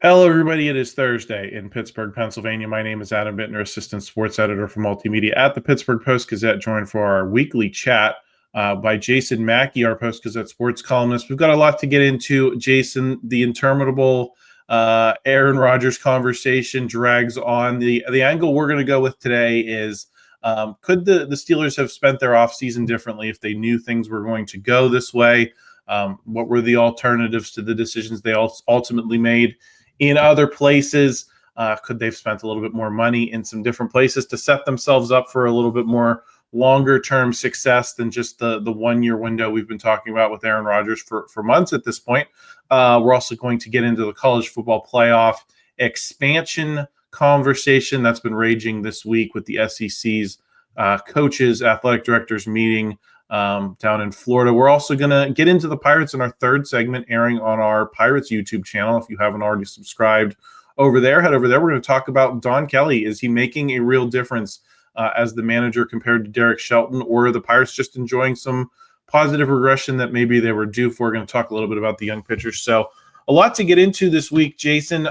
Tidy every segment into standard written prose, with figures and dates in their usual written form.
Hello, everybody. It is Thursday in Pittsburgh, Pennsylvania. My name is Adam Bittner, Assistant Sports Editor for Multimedia at the Pittsburgh Post-Gazette, joined for our weekly chat by Jason Mackey, our Post-Gazette sports columnist. We've got a lot to get into. Jason, the interminable Aaron Rodgers conversation drags on. The angle we're going to go with today is could the Steelers have spent their offseason differently if they knew things were going to go this way? What were the alternatives to the decisions they ultimately made? In other places, could they've spent a little bit more money in some different places to set themselves up for a little bit more longer-term success than just the one-year window we've been talking about with Aaron Rodgers for months at this point? We're also going to get into the college football playoff expansion conversation that's been raging this week with the SEC's coaches, athletic directors meeting down in Florida. We're also going to get into the Pirates in our third segment, airing on our Pirates YouTube channel. If you haven't already subscribed over there, head over there. We're going to talk about Don Kelly. Is he making a real difference as the manager compared to Derek Shelton, or are the Pirates just enjoying some positive regression that maybe they were due for? We're going to talk a little bit about the young pitchers. So a lot to get into this week, Jason.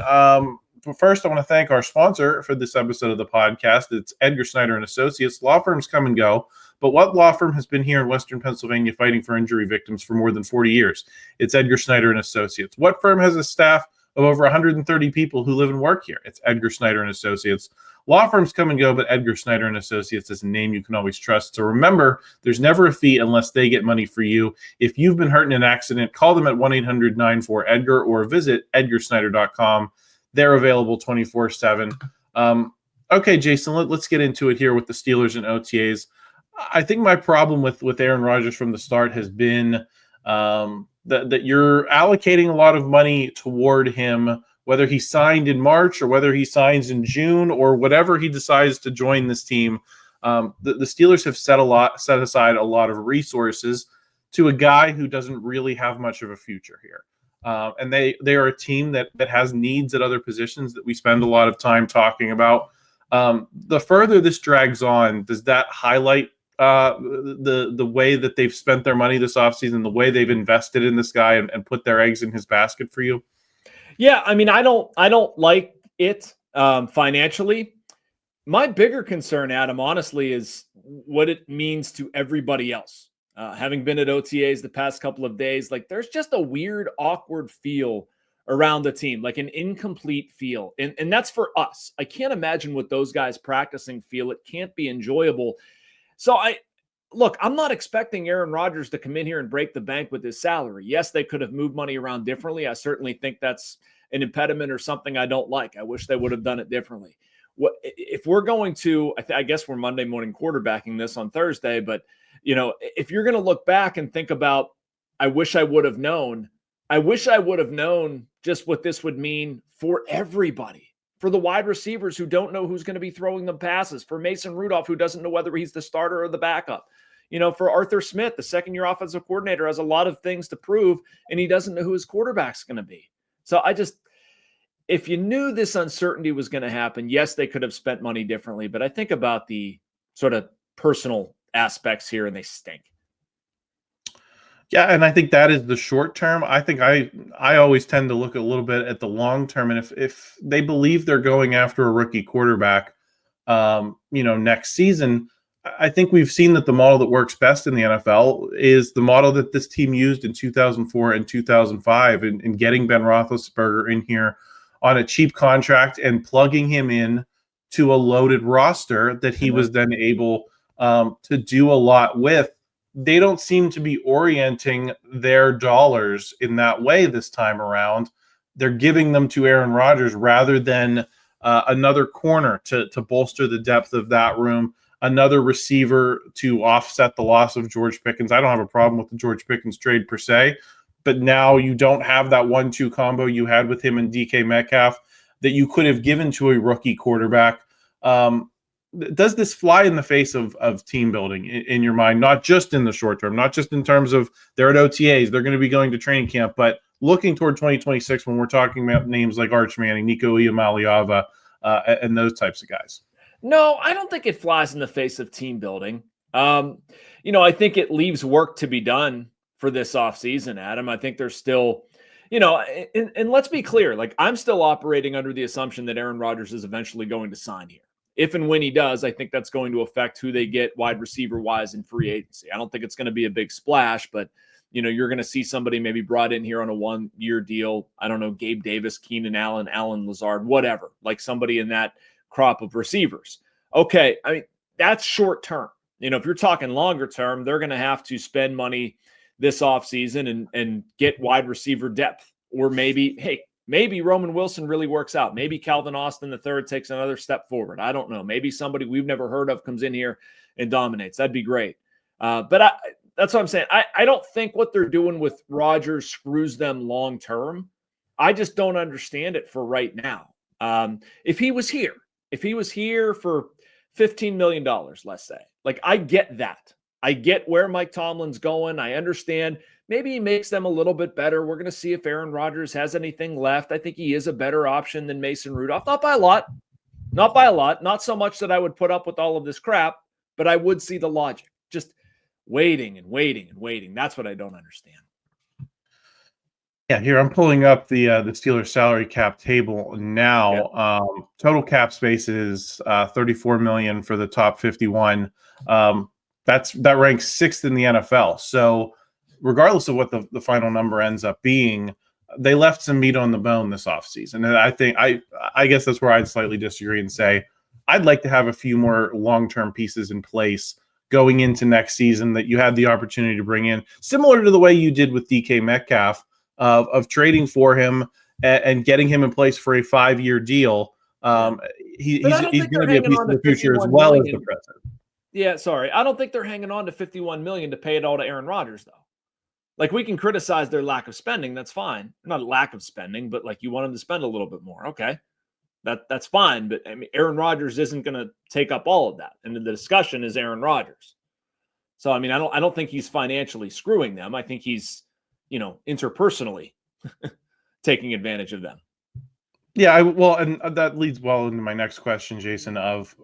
First, I want to thank our sponsor for this episode of the podcast. It's Edgar Snyder and Associates. Law firms come and go, but what law firm has been here in Western Pennsylvania fighting for injury victims for more than 40 years? It's Edgar Snyder and Associates. What firm has a staff of over 130 people who live and work here? It's Edgar Snyder and Associates. Law firms come and go, but Edgar Snyder and Associates is a name you can always trust. So remember, there's never a fee unless they get money for you. If you've been hurt in an accident, call them at 1-800-94-EDGAR or visit edgarsnyder.com. They're available 24/7. Okay, Jason, let's get into it here with the Steelers and OTAs. I think my problem with Aaron Rodgers from the start has been that you're allocating a lot of money toward him, whether he signed in March or whether he signs in June or whatever he decides to join this team. The Steelers have set aside a lot of resources to a guy who doesn't really have much of a future here. And they are a team that has needs at other positions that we spend a lot of time talking about. The further this drags on, does that highlight the way that they've spent their money this offseason, the way they've invested in this guy and put their eggs in his basket for you? Yeah, I mean, I don't like it financially. My bigger concern, Adam, honestly, is what it means to everybody else. Having been at OTAs the past couple of days, like there's just a weird, awkward feel around the team, like an incomplete feel. And that's for us. I can't imagine what those guys practicing feel. It can't be enjoyable. So I'm not expecting Aaron Rodgers to come in here and break the bank with his salary. Yes, they could have moved money around differently. I certainly think that's an impediment or something I don't like. I wish they would have done it differently. If we're going to, I guess we're Monday morning quarterbacking this on Thursday, but if you're going to look back and think about, I wish I would have known just what this would mean for everybody, for the wide receivers who don't know who's going to be throwing them passes, for Mason Rudolph, who doesn't know whether he's the starter or the backup, for Arthur Smith, the second-year offensive coordinator, has a lot of things to prove, and he doesn't know who his quarterback's going to be. So if you knew this uncertainty was going to happen, yes, they could have spent money differently, but I think about the sort of personal aspects here, and they stink. Yeah, and I think that is the short term. I think I always tend to look a little bit at the long term, and if they believe they're going after a rookie quarterback, next season, I think we've seen that the model that works best in the NFL is the model that this team used in 2004 and 2005 in getting Ben Roethlisberger in here on a cheap contract and plugging him in to a loaded roster that he was then able to do a lot with. They don't seem to be orienting their dollars in that way this time around. They're giving them to Aaron Rodgers rather than another corner to bolster the depth of that room, another receiver to offset the loss of George Pickens. I don't have a problem with the George Pickens trade per se, but now you don't have that 1-2 combo you had with him and DK Metcalf that you could have given to a rookie quarterback. Does this fly in the face of team building in your mind, not just in the short term, not just in terms of they're at OTAs, they're going to be going to training camp, but looking toward 2026 when we're talking about names like Arch Manning, Nico Iamaleava, and those types of guys? No, I don't think it flies in the face of team building. I think it leaves work to be done for this offseason, Adam. I think there's still, and let's be clear, like I'm still operating under the assumption that Aaron Rodgers is eventually going to sign here. If and when he does, I think that's going to affect who they get wide receiver wise in free agency. I don't think it's going to be a big splash, but you're going to see somebody maybe brought in here on a 1-year deal. I don't know, Gabe Davis, Keenan Allen, Allen Lazard, whatever, like somebody in that crop of receivers. Okay. I mean, that's short term. If you're talking longer term, they're going to have to spend money this offseason and get wide receiver depth. Or maybe Roman Wilson really works out. Maybe Calvin Austin III takes another step forward. I don't know. Maybe somebody we've never heard of comes in here and dominates. That'd be great. But that's what I'm saying. I don't think what they're doing with Rodgers screws them long term. I just don't understand it for right now. If he was here for $15 million, let's say, like I get that. I get where Mike Tomlin's going. I understand. Maybe he makes them a little bit better. We're going to see if Aaron Rodgers has anything left. I think he is a better option than Mason Rudolph. Not by a lot. Not so much that I would put up with all of this crap, but I would see the logic. Just waiting and waiting and waiting. That's what I don't understand. Yeah, here I'm pulling up the Steelers salary cap table now. Yeah. Total cap space is $34 million for the top 51. That ranks 6th in the NFL. So regardless of what the final number ends up being, they left some meat on the bone this offseason. And I think I guess that's where I'd slightly disagree and say I'd like to have a few more long-term pieces in place going into next season that you had the opportunity to bring in, similar to the way you did with DK Metcalf, of trading for him and getting him in place for a 5-year deal. He's going to be a piece of the future as well as the present. Yeah, sorry. I don't think they're hanging on to $51 million to pay it all to Aaron Rodgers, though. Like, we can criticize their lack of spending. That's fine. Not a lack of spending, but like you want them to spend a little bit more. Okay. That's fine. But I mean, Aaron Rodgers isn't going to take up all of that. And the discussion is Aaron Rodgers. So, I mean, I don't think he's financially screwing them. I think he's, interpersonally taking advantage of them. Yeah, and that leads well into my next question, Jason, of,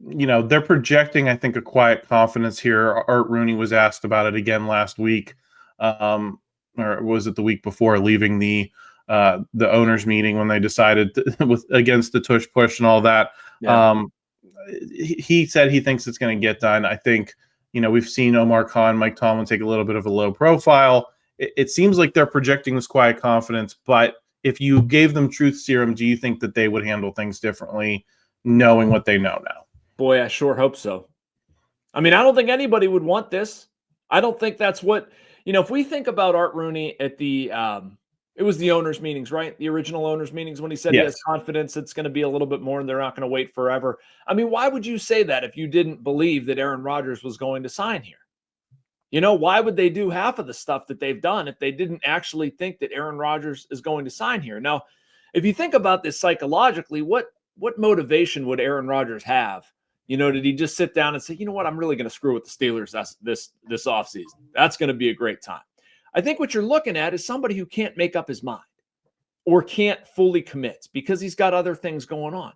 they're projecting, I think, a quiet confidence here. Art Rooney was asked about it again last week, or was it the week before, leaving the owners meeting when they decided against the tush push and all that. Yeah. He said he thinks it's going to get done. I think, we've seen Omar Khan, Mike Tomlin take a little bit of a low profile. It seems like they're projecting this quiet confidence, but if you gave them truth serum, do you think that they would handle things differently knowing what they know now? Boy, I sure hope so. I mean, I don't think anybody would want this. I don't think that's what, if we think about Art Rooney at the, it was the owners meetings, right? The original owners meetings when he said He has confidence it's going to be a little bit more and they're not going to wait forever. I mean, why would you say that if you didn't believe that Aaron Rodgers was going to sign here? Why would they do half of the stuff that they've done if they didn't actually think that Aaron Rodgers is going to sign here? Now, if you think about this psychologically, what motivation would Aaron Rodgers have? Did he just sit down and say, you know what, I'm really going to screw with the Steelers this offseason. That's going to be a great time. I think what you're looking at is somebody who can't make up his mind or can't fully commit because he's got other things going on,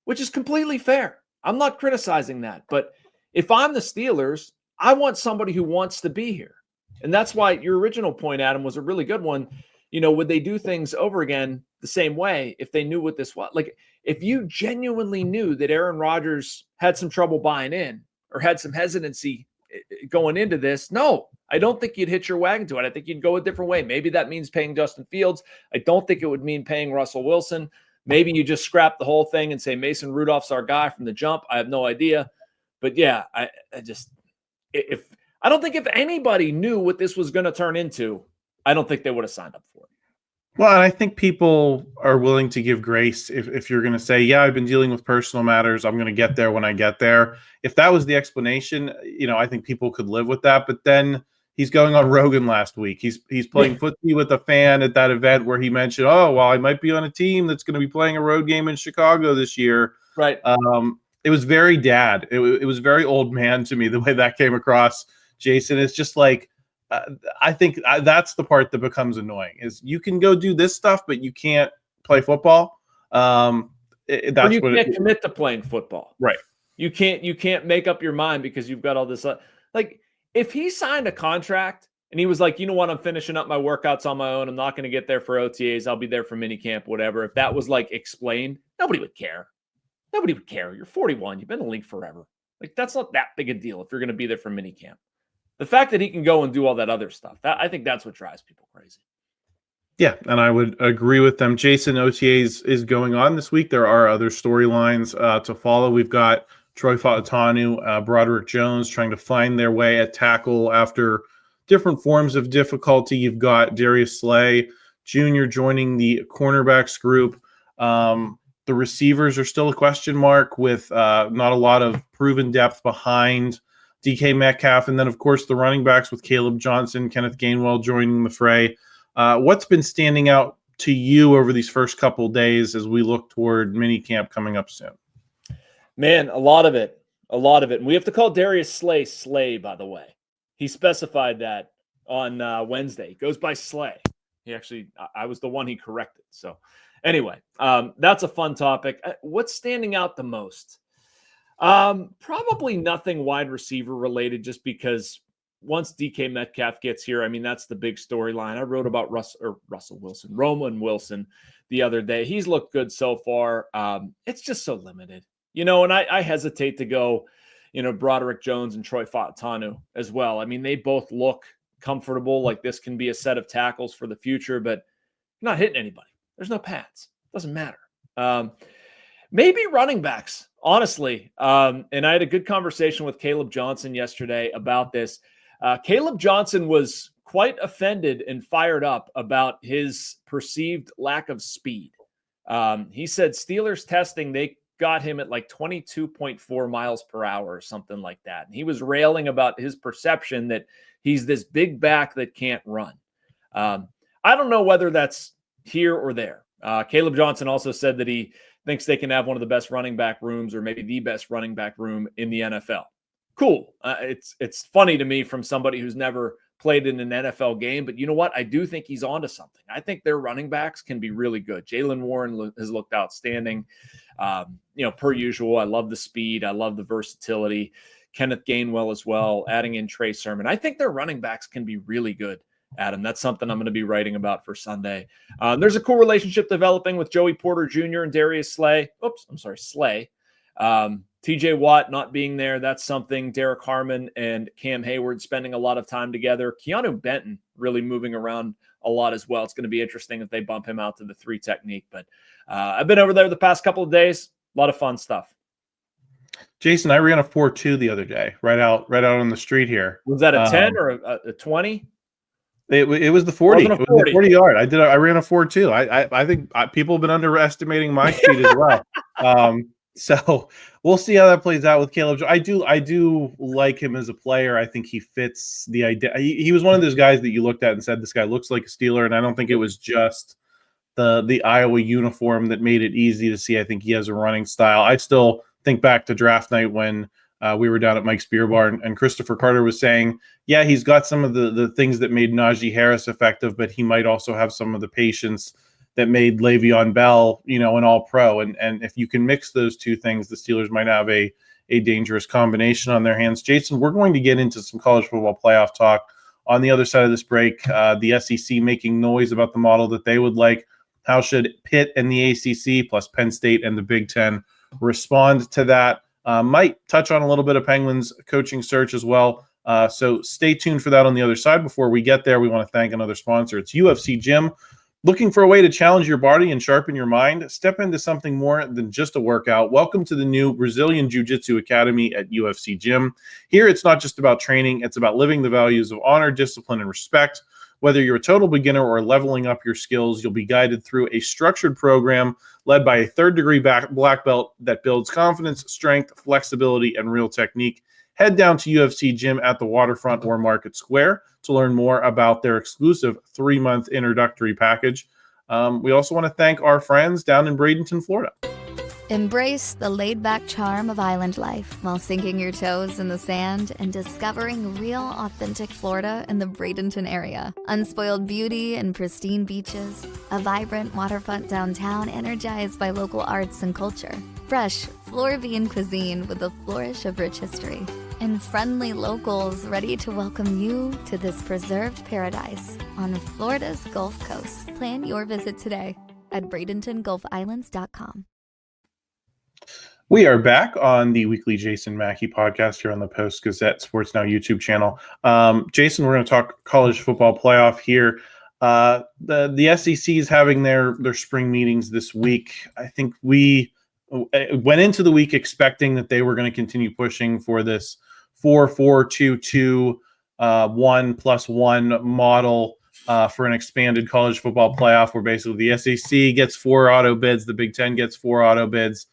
which is completely fair. I'm not criticizing that. But if I'm the Steelers, I want somebody who wants to be here. And that's why your original point, Adam, was a really good one. Would they do things over again the same way if they knew what this was? Like, if you genuinely knew that Aaron Rodgers had some trouble buying in or had some hesitancy going into this, no, I don't think you'd hitch your wagon to it. I think you'd go a different way. Maybe that means paying Justin Fields. I don't think it would mean paying Russell Wilson. Maybe you just scrap the whole thing and say Mason Rudolph's our guy from the jump. I have no idea. But yeah, I don't think if anybody knew what this was going to turn into, I don't think they would have signed up for it. Well, and I think people are willing to give grace if you're going to say, yeah, I've been dealing with personal matters. I'm going to get there when I get there. If that was the explanation, I think people could live with that. But then he's going on Rogan last week. He's playing footsie with a fan at that event where he mentioned, oh, well, I might be on a team that's going to be playing a road game in Chicago this year. Right. It was very dad. It was very old man to me, the way that came across, Jason. It's just like, I think that's the part that becomes annoying is you can go do this stuff, but you can't play football. You can't commit to playing football. Right. You can't make up your mind because you've got all this. Like, if he signed a contract And he was like, you know what? I'm finishing up my workouts on my own. I'm not going to get there for OTAs. I'll be there for minicamp, whatever. If that was like explained, nobody would care. Nobody would care. You're 41. You've been in the league forever. Like, that's not that big a deal if you're going to be there for minicamp. The fact that he can go and do all that other stuff, I think that's what drives people crazy. Yeah, and I would agree with them. Jason, OTAs is going on this week. There are other storylines to follow. We've got Troy Fautanu, Broderick Jones trying to find their way at tackle after different forms of difficulty. You've got Darius Slay Jr. joining the cornerbacks group. The receivers are still a question mark with not a lot of proven depth behind DK Metcalf. And then, of course, the running backs with Kaleb Johnson, Kenneth Gainwell joining the fray. What's been standing out to you over these first couple of days as we look toward minicamp coming up soon? Man, a lot of it. And we have to call Darius Slay, by the way. He specified that on Wednesday. He goes by Slay. I was the one he corrected. So anyway, that's a fun topic. What's standing out the most? Probably nothing wide receiver related, just because once DK Metcalf gets here, I mean, that's the big storyline. I wrote about Roman Wilson the other day. He's looked good so far. It's just so limited, and I hesitate to go, Broderick Jones and Troy Fautanu as well. I mean, they both look comfortable. Like, this can be a set of tackles for the future, but not hitting anybody. There's no pads. Doesn't matter. Maybe running backs, honestly. And I had a good conversation with Kaleb Johnson yesterday about this. Kaleb Johnson was quite offended and fired up about his perceived lack of speed. He said Steelers testing, they got him at like 22.4 miles per hour or something like that. And he was railing about his perception that he's this big back that can't run. I don't know whether that's here or there. Kaleb Johnson also said that he thinks they can have one of the best running back rooms, or maybe the best running back room in the NFL. Cool. It's funny to me from somebody who's never played in an NFL game, but you know what? I do think he's onto something. I think their running backs can be really good. Jaylen Warren has looked outstanding. Per usual, I love the speed. I love the versatility. Kenneth Gainwell as well, adding in Trey Sermon. I think their running backs can be really good, Adam. That's something I'm going to be writing about for Sunday. There's a cool relationship developing with Joey Porter Jr. and Darius Slay. Slay. TJ Watt not being there, that's something. Derek Harmon and Cam Hayward spending a lot of time together. Keanu Benton really moving around a lot as well. It's going to be interesting if they bump him out to the 3 technique. But I've been over there the past couple of days. A lot of fun stuff. Jason, I ran a 4.2 the other day, right out on the street here. Was that a 10 or a 20? It was the 40. It was the 40 yard. I ran a 4.2. I think people have been underestimating my speed as well. So we'll see how that plays out with Kaleb. I do like him as a player. I think he fits the idea. He was one of those guys that you looked at and said, this guy looks like a Steeler. And I don't think it was just the Iowa uniform that made it easy to see. I think he has a running style. I still think back to draft night when we were down at Mike's Beer Bar, and Christopher Carter was saying, yeah, he's got some of the things that made Najee Harris effective, but he might also have some of the patience that made Le'Veon Bell, an all-pro. And if you can mix those two things, the Steelers might have a dangerous combination on their hands. Jason, we're going to get into some college football playoff talk on the other side of this break. The SEC making noise about the model that they would like. How should Pitt and the ACC plus Penn State and the Big Ten respond to that? Might touch on a little bit of Penguins coaching search as well. So stay tuned for that on the other side. Before we get there, we want to thank another sponsor. It's UFC Gym. Looking for a way to challenge your body and sharpen your mind? Step into something more than just a workout. Welcome to the new Brazilian Jiu-Jitsu Academy at UFC Gym. Here, it's not just about training. It's about living the values of honor, discipline, and respect. Whether you're a total beginner or leveling up your skills, you'll be guided through a structured program led by a third-degree black belt that builds confidence, strength, flexibility, and real technique. Head down to UFC Gym at the Waterfront or Market Square to learn more about their exclusive 3-month introductory package. We also want to thank our friends down in Bradenton, Florida. Embrace the laid-back charm of island life while sinking your toes in the sand and discovering real, authentic Florida in the Bradenton area. Unspoiled beauty and pristine beaches, a vibrant waterfront downtown energized by local arts and culture. Fresh, Floridian cuisine with a flourish of rich history. and friendly locals ready to welcome you to this preserved paradise on Florida's Gulf Coast. Plan your visit today at BradentonGulfIslands.com. We are back on the weekly Jason Mackey podcast here on the Post-Gazette Sports Now YouTube channel. Jason, we're going to talk college football playoff here. The SEC is having their spring meetings this week. I think we went into the week expecting that they were going to continue pushing for this 4-4-2-2 1+1 model for an expanded college football playoff, where basically the SEC gets 4 auto bids, the Big Ten gets 4 auto bids,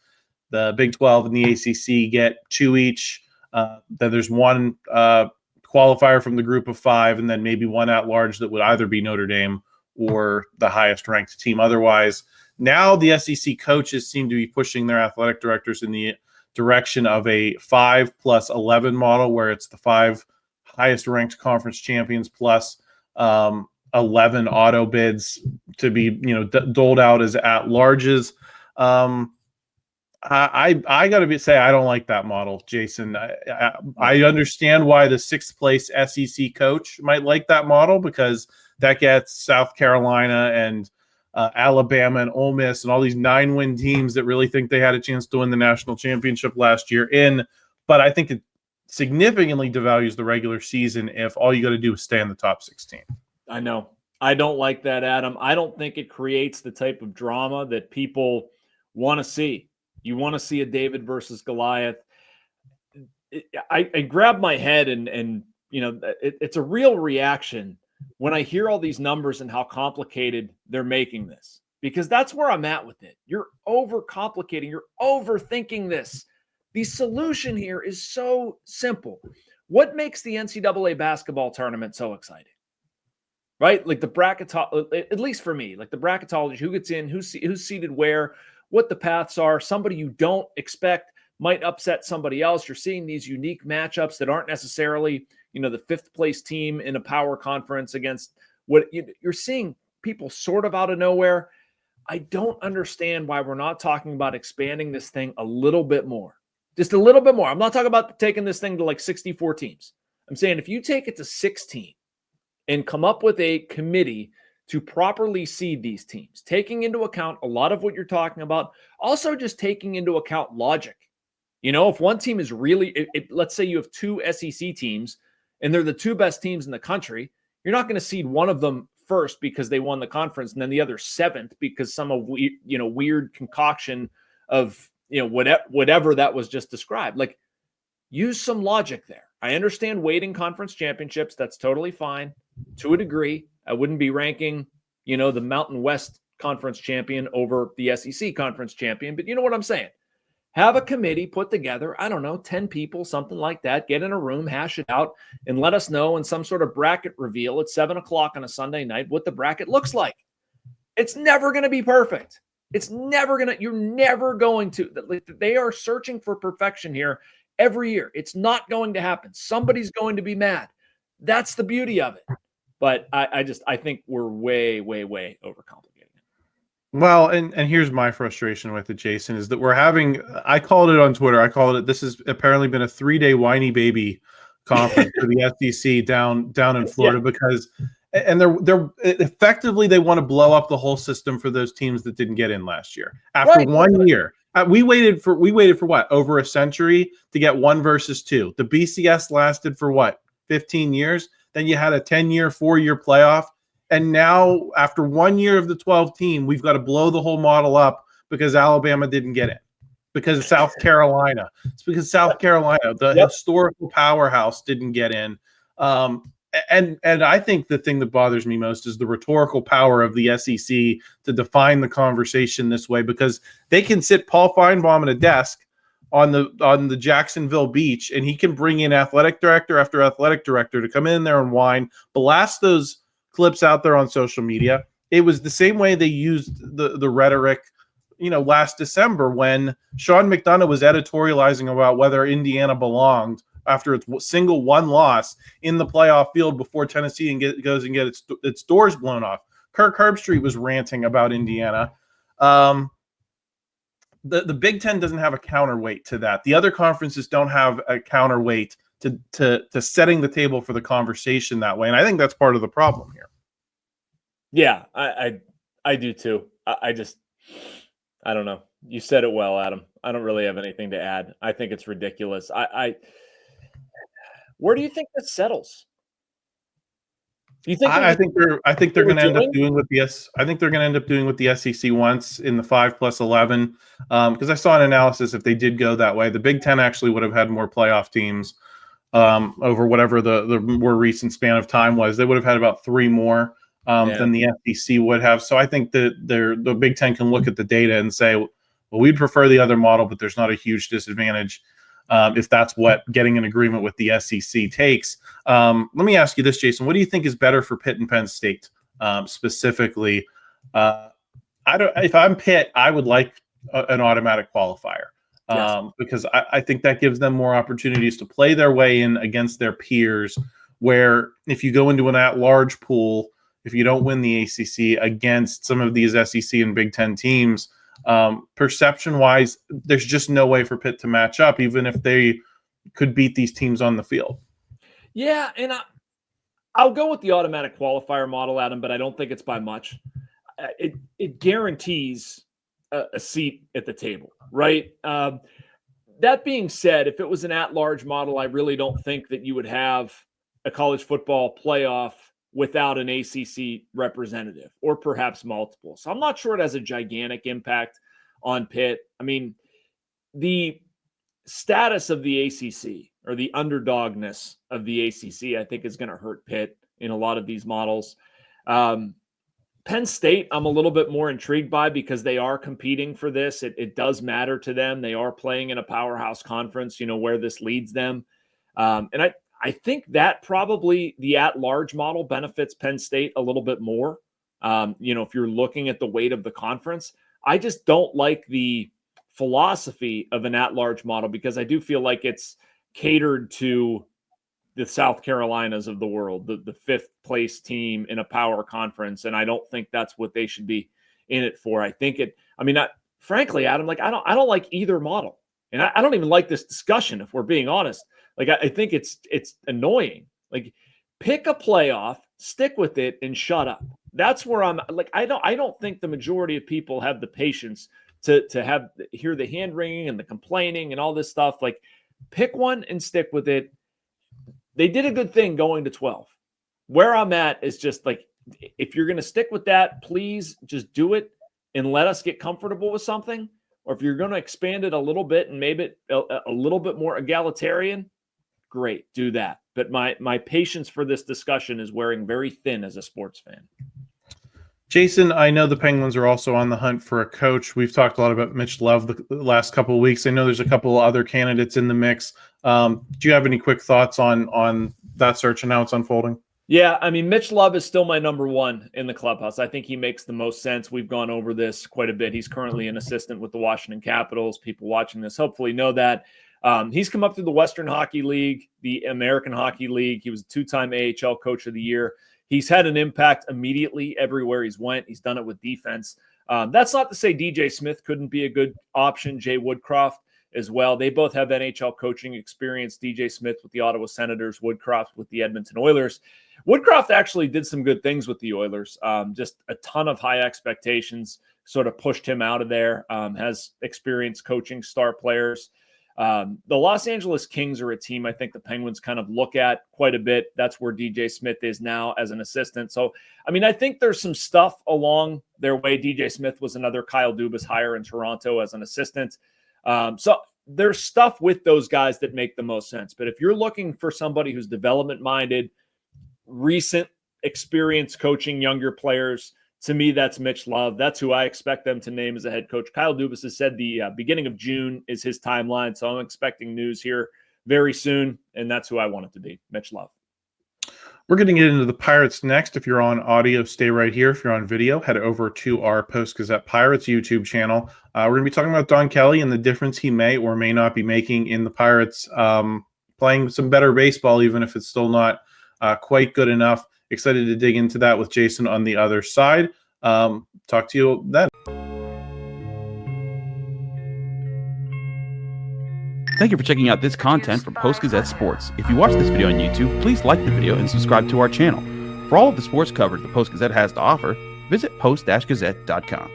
the Big 12 and the ACC get 2 each. Then there's one qualifier from the group of 5, and then maybe one at large that would either be Notre Dame or the highest ranked team otherwise. Now the SEC coaches seem to be pushing their athletic directors in the direction of a 5+11 model, where it's the 5 highest ranked conference champions plus 11 auto bids to be doled out as at larges. I gotta say I don't like that model, Jason. I understand why the 6th place SEC coach might like that model, because that gets South Carolina and Alabama and Ole Miss and all these 9-win teams that really think they had a chance to win the national championship last year in. But I think it significantly devalues the regular season if all you got to do is stay in the top 16. I know. I don't like that, Adam. I don't think it creates the type of drama that people want to see. You want to see a David versus Goliath. I grab my head and it's a real reaction when I hear all these numbers and how complicated they're making this, because that's where I'm at with it. You're overcomplicating. You're overthinking this. The solution here is so simple. What makes the NCAA basketball tournament so exciting? Right? Like the bracket, at least for me, like the bracketology, who gets in, who's seated where, what the paths are. Somebody you don't expect might upset somebody else. You're seeing these unique matchups that aren't necessarily, the 5th place team in a power conference against what you're seeing people sort of out of nowhere. I don't understand why we're not talking about expanding this thing a little bit more, just a little bit more. I'm not talking about taking this thing to like 64 teams. I'm saying if you take it to 16 and come up with a committee to properly seed these teams, taking into account a lot of what you're talking about, also just taking into account logic. If one team is really, let's say you have 2 SEC teams and they're the 2 best teams in the country, you're not going to seed one of them first because they won the conference and then the other 7th because some of weird concoction of whatever that was just described. Like, use some logic there. I understand weighting conference championships. That's totally fine to a degree. I wouldn't be ranking, the Mountain West conference champion over the SEC conference champion, but you know what I'm saying? Have a committee put together, 10 people, something like that, get in a room, hash it out, and let us know in some sort of bracket reveal at 7:00 on a Sunday night what the bracket looks like. It's never going to be perfect. You're never going to, they are searching for perfection here every year. It's not going to happen. Somebody's going to be mad. That's the beauty of it. But I think we're way, way, way overcomplicating it. Well, and here's my frustration with it, Jason, is that we're having, I called it on Twitter, this has apparently been a 3-day whiny baby conference for the SEC down in Florida, because, and they're effectively, they want to blow up the whole system for those teams that didn't get in last year. After 1 year, we waited for what, over a century to get 1 versus 2. The BCS lasted for what, 15 years? Then you had a 10-year, 4-year playoff. And now, after 1 year of the 12 team, we've got to blow the whole model up because Alabama didn't get in. Because of South Carolina. It's because South Carolina, the historical powerhouse, didn't get in. And I think the thing that bothers me most is the rhetorical power of the SEC to define the conversation this way, because they can sit Paul Feinbaum at a desk on the Jacksonville beach, and he can bring in athletic director after athletic director to come in there and whine, blast those clips out there on social media. It was the same way they used the rhetoric, last December when Sean McDonough was editorializing about whether Indiana belonged after its single 1 loss in the playoff field before Tennessee goes and get its doors blown off. Kirk Herbstreit was ranting about Indiana. The Big Ten doesn't have a counterweight to that. The other conferences don't have a counterweight to setting the table for the conversation that way. And I think that's part of the problem here. Yeah, I do too. I don't know. You said it well, Adam. I don't really have anything to add. I think it's ridiculous. Where do you think this settles? Do you think I think they're going to end up doing what the SEC wants in the 5+11. Because I saw an analysis, if they did go that way, the Big Ten actually would have had more playoff teams over whatever the more recent span of time was. They would have had about 3 more than the SEC would have. So I think that the Big Ten can look at the data and say, well, we'd prefer the other model, but there's not a huge disadvantage if that's what getting an agreement with the SEC takes. Let me ask you this, Jason. What do you think is better for Pitt and Penn State specifically? If I'm Pitt, I would like an automatic qualifier because I think that gives them more opportunities to play their way in against their peers, where if you go into an at-large pool, if you don't win the ACC against some of these SEC and Big Ten teams, perception-wise, there's just no way for Pitt to match up, even if they could beat these teams on the field. Yeah, and I'll go with the automatic qualifier model, Adam, but I don't think it's by much. It guarantees a seat at the table, right? That being said, if it was an at-large model, I really don't think that you would have a college football playoff without an ACC representative, or perhaps multiple. So I'm not sure it has a gigantic impact on Pitt. I mean, the status of the ACC or the underdogness of the ACC, I think, is going to hurt Pitt in a lot of these models. Penn State, I'm a little bit more intrigued by because they are competing for this. It does matter to them. They are playing in a powerhouse conference, where this leads them. And I think that probably the at-large model benefits Penn State a little bit more. If you're looking at the weight of the conference, I just don't like the philosophy of an at-large model because I do feel like it's catered to the South Carolinas of the world, the 5th place team in a power conference. And I don't think that's what they should be in it for. Frankly, Adam, I don't like either model. And I don't even like this discussion, if we're being honest. I think it's annoying. Pick a playoff, stick with it, and shut up. That's where I'm I don't think the majority of people have the patience to hear the hand wringing and the complaining and all this stuff. Pick one and stick with it. They did a good thing going to 12. Where I'm at is just if you're going to stick with that, please just do it and let us get comfortable with something. Or if you're going to expand it a little bit and maybe a little bit more egalitarian, great, do that. But my patience for this discussion is wearing very thin as a sports fan. Jason, I know the Penguins are also on the hunt for a coach. We've talked a lot about Mitch Love the last couple of weeks. I know there's a couple of other candidates in the mix. Do you have any quick thoughts on that search and how it's unfolding? Yeah, Mitch Love is still my number one in the clubhouse. I think he makes the most sense. We've gone over this quite a bit. He's currently an assistant with the Washington Capitals. People watching this hopefully know that. He's come up through the Western Hockey League, the American Hockey League. He was a 2-time AHL Coach of the Year. He's had an impact immediately everywhere he's went. He's done it with defense. That's not to say DJ Smith couldn't be a good option. Jay Woodcroft as well. They both have NHL coaching experience. DJ Smith with the Ottawa Senators, Woodcroft with the Edmonton Oilers. Woodcroft actually did some good things with the Oilers. Just a ton of high expectations sort of pushed him out of there. Has experience coaching star players. The Los Angeles Kings are a team I think the Penguins kind of look at quite a bit. That's where DJ Smith is now as an assistant. So, I think there's some stuff along their way. DJ Smith was another Kyle Dubas hire in Toronto as an assistant. So there's stuff with those guys that make the most sense. But if you're looking for somebody who's development-minded, recent experience coaching younger players, to me, that's Mitch Love. That's who I expect them to name as a head coach. Kyle Dubas has said the beginning of June is his timeline, so I'm expecting news here very soon, and that's who I want it to be, Mitch Love. We're going to get into the Pirates next. If you're on audio, stay right here. If you're on video, head over to our Post-Gazette Pirates YouTube channel. We're going to be talking about Don Kelly and the difference he may or may not be making in the Pirates, playing some better baseball, even if it's still not quite good enough. Excited to dig into that with Jason on the other side. Talk to you then. Thank you for checking out this content from Post-Gazette Sports. If you watch this video on YouTube, please like the video and subscribe to our channel. For all of the sports coverage the Post-Gazette has to offer, visit post-gazette.com.